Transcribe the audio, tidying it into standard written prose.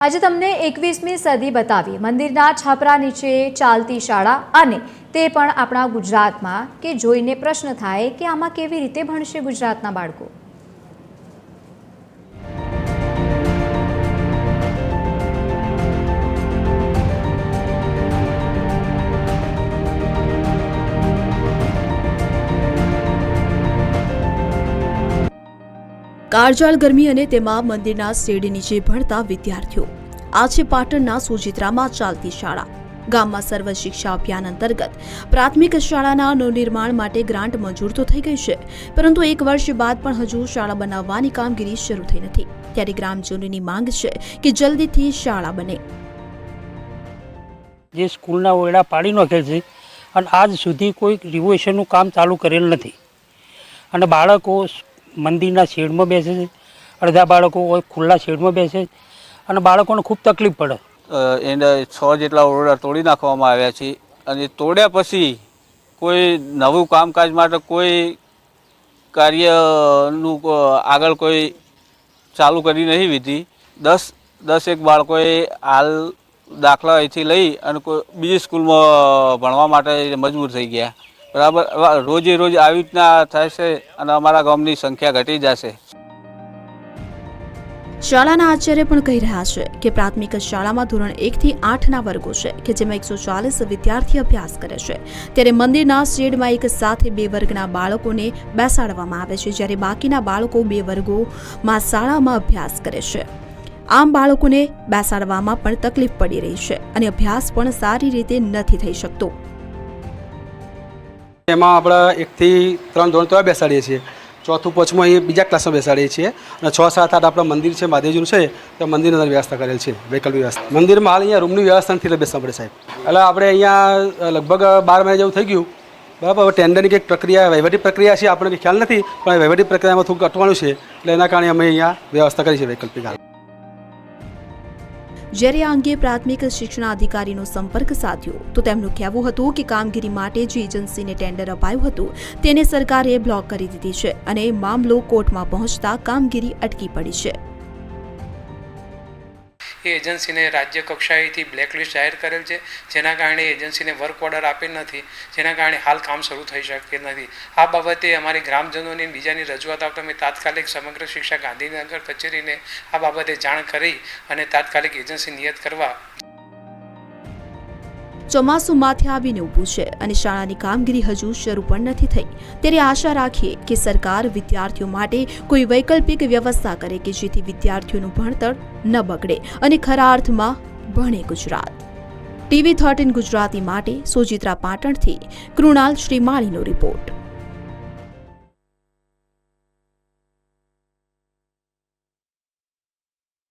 આજે તમને 21મી સદી બતાવી મંદિરના છાપરા નીચે ચાલતી શાળા અને તે પણ આપણા ગુજરાતમાં કે જોઈને પ્રશ્ન થાય કે આમાં કેવી રીતે ભણશે ગુજરાતના બાળકો। કાળઝાળ ગરમી અને તેમાં મંદિરના શેડ નીચે ભણતા વિદ્યાર્થીઓ। આ છે પાટણના સોજિત્રામાં ચાલતી શાળા। ગામમાં સર્વ શિક્ષા અભિયાન અંતર્ગત પ્રાથમિક શાળાના નવનિર્માણ માટે ગ્રાન્ટ મંજૂર તો થઈ ગઈ છે, પરંતુ 1 વર્ષ બાદ પણ હજુ શાળા બનાવવાની કામગીરી શરૂ થઈ નથી। ત્યારે ગ્રામજનોની માંગ છે કે જલ્દીથી શાળા બને। જે સ્કૂલના ઓરડા પાડી નાખેલ છે અને આજ સુધી કોઈ રિનોવેશનનું કામ ચાલુ કરેલ નથી અને બાળકો મંદિરના શેડમાં બેસે છે, અડધા બાળકો ખુલ્લા શેડમાં બેસે અને બાળકોને ખૂબ તકલીફ પડે। એને 6 જેટલા ઓરડા તોડી નાખવામાં આવ્યા છે અને તોડ્યા પછી કોઈ નવું કામકાજ માટે કોઈ કાર્યનું આગળ કોઈ ચાલુ કરી નહીં દીધી। 10 બાળકોએ હાલ દાખલા અહીંથી લઈ અને કોઈ બીજી સ્કૂલમાં ભણવા માટે મજબૂર થઈ ગયા। બરાબર, રોજે રોજ આવી રીતના થશે અને અમારા ગામની સંખ્યા ઘટી જશે। શાળાના આચાર્ય પણ કહી રહ્યા છે કે પ્રાથમિક શાળામાં ધોરણ 1 થી 8ના વર્ગો છે કે જેમાં 140 વિદ્યાર્થી અભ્યાસ કરે છે, ત્યારે મંદિરના શેડમાં એક સાથે 2 વર્ગના બાળકોને બેસાડવામાં આવે છે, જ્યારે બાકીના બાળકો 2 વર્ગોમાં શાળામાં અભ્યાસ કરે છે। આમ બાળકોને બેસાડવામાં પણ તકલીફ પડી રહી છે અને અભ્યાસ પણ સારી રીતે નથી થઈ શકતો। એમાં આપણે 1 થી 3 ધોરણ તો બેસાડીએ છીએ, 4થું 5મું અહીં બીજા ક્લાસમાં બેસાડીએ છીએ અને 6, 7, 8 આપણા મંદિર છે મહાદેવજીનું છે તો મંદિરની અંદર વ્યવસ્થા કરેલ છે, વૈકલ્પિક વ્યવસ્થા। મંદિરમાં હાલ અહીંયા રૂમની વ્યવસ્થા નથી એટલે બેસવા પડે સાહેબ। એટલે આપણે અહીંયા લગભગ 12 મહિના જેવું થઈ ગયું, બરાબર। હવે ટેન્ડરની કંઈક પ્રક્રિયા વહીવટી પ્રક્રિયા છે, આપણને ખ્યાલ નથી, પણ વહીવટી પ્રક્રિયામાં થોડુંક અટવાનું છે એટલે એના કારણે અમે અહીંયા વ્યવસ્થા કરી છે વૈકલ્પિક હાલ। જ્યારે આ અંગે પ્રાથમિક શિક્ષણાધિકારીનો સંપર્ક સાધ્યો તો તેમનું કહેવું હતું કે કામગીરી માટે જે એજન્સીને ટેન્ડર અપાયું હતું તેને સરકારે બ્લોક કરી દીધી છે અને મામલો કોર્ટમાં પહોંચતા કામગીરી અટકી પડી છે। એ એજન્સીને રાજ્ય કક્ષાએથી બ્લેકલિસ્ટ જાહેર કરેલ છે, જેના કારણે એજન્સીને વર્ક ઓર્ડર આપેલ નથી, જેના કારણે હાલ કામ શરૂ થઈ શકેલ નથી। આ બાબતે અમારી ગ્રામજનોની બીજાની રજૂઆત આવતા અમે તાત્કાલિક સમગ્ર શિક્ષા ગાંધીનગર કચેરીને આ બાબતે જાણ કરી અને તાત્કાલિક એજન્સી નિયત કરવા। ચોમાસું માથે આવીને ઊભું છે અને શાળાની કામગીરી હજુ શરૂ પણ નથી થઈ, ત્યારે આશા રાખીએ કે સરકાર વિદ્યાર્થીઓ માટે કોઈ વૈકલ્પિક વ્યવસ્થા કરે કે જેથી વિદ્યાર્થીઓનું ભણતર ન બગડે અને ખરા અર્થમાં ભણે ગુજરાત। TV13 ગુજરાતી માટે સોજિત્રા પાટણથી કૃણાલ શ્રીમાળીનો રિપોર્ટ।